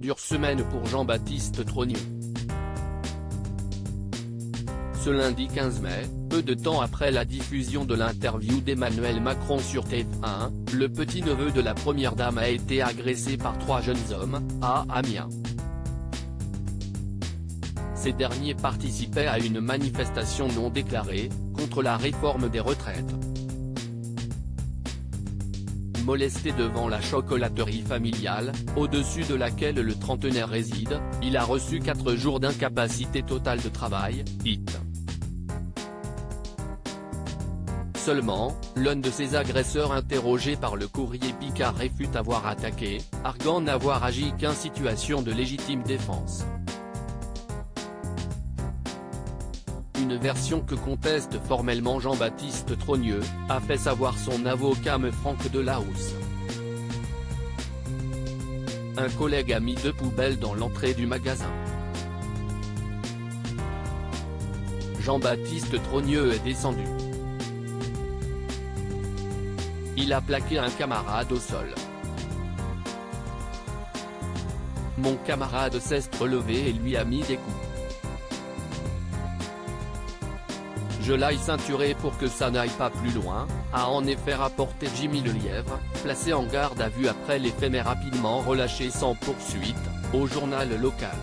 Dure semaine pour Jean-Baptiste Trogneux. Ce lundi 15 mai, peu de temps après la diffusion de l'interview d'Emmanuel Macron sur TF1, le petit-neveu de la première dame a été agressé par 3 jeunes hommes, à Amiens. Ces derniers participaient à une manifestation non déclarée, contre la réforme des retraites. Molesté devant la chocolaterie familiale, au-dessus de laquelle le trentenaire réside, il a reçu 4 jours d'incapacité totale de travail, IT. Seulement, l'un de ses agresseurs interrogé par le courrier Picard réfute avoir attaqué, arguant n'avoir agi qu'en situation de légitime défense. Une version que conteste formellement Jean-Baptiste Trogneux, a fait savoir son avocat Franck Delahousse. Un collègue a mis 2 poubelles dans l'entrée du magasin. Jean-Baptiste Trogneux est descendu. Il a plaqué un camarade au sol. Mon camarade s'est relevé et lui a mis des coups. Je l'ai ceinturé pour que ça n'aille pas plus loin, a en effet rapporté Jimmy Lelièvre, placé en garde à vue après les faits mais rapidement relâché sans poursuite, au journal local.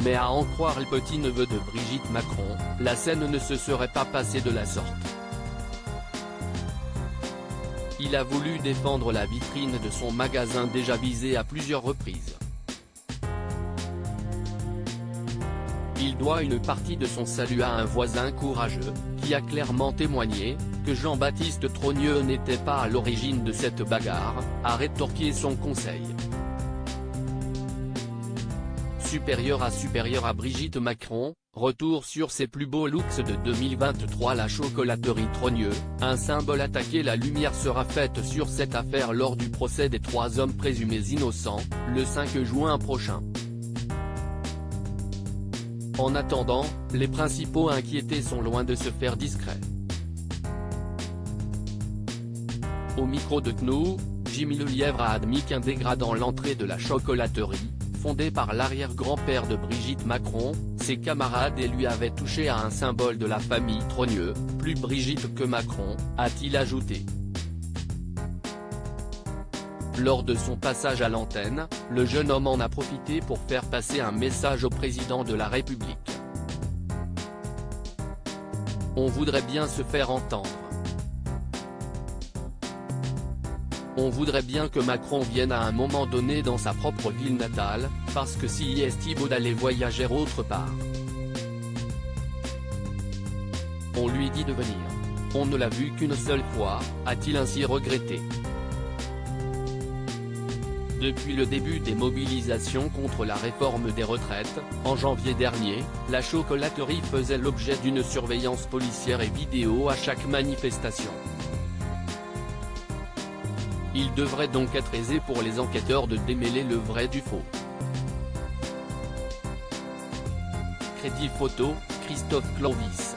Mais à en croire le petit-neveu de Brigitte Macron, la scène ne se serait pas passée de la sorte. Il a voulu défendre la vitrine de son magasin déjà visé à plusieurs reprises. Il doit une partie de son salut à un voisin courageux, qui a clairement témoigné, que Jean-Baptiste Trogneux n'était pas à l'origine de cette bagarre, a rétorqué son conseil. Supérieur à Brigitte Macron, retour sur ses plus beaux looks de 2023. La chocolaterie Trogneux, un symbole attaqué. La lumière sera faite sur cette affaire lors du procès des 3 hommes présumés innocents, le 5 juin prochain. En attendant, les principaux inquiétés sont loin de se faire discrets. Au micro de TNO, Jimmy Lelièvre a admis qu'un dégradant l'entrée de la chocolaterie, fondée par l'arrière-grand-père de Brigitte Macron, ses camarades et lui avaient touché à un symbole de la famille Trogneux, plus Brigitte que Macron, a-t-il ajouté. Lors de son passage à l'antenne, le jeune homme en a profité pour faire passer un message au président de la République. On voudrait bien se faire entendre. On voudrait bien que Macron vienne à un moment donné dans sa propre ville natale, parce que si est beau d'aller voyager autre part. On lui dit de venir. On ne l'a vu qu'une seule fois, a-t-il ainsi regretté. Depuis le début des mobilisations contre la réforme des retraites, en janvier dernier, la chocolaterie faisait l'objet d'une surveillance policière et vidéo à chaque manifestation. Il devrait donc être aisé pour les enquêteurs de démêler le vrai du faux. Crédit photo, Christophe Clovis.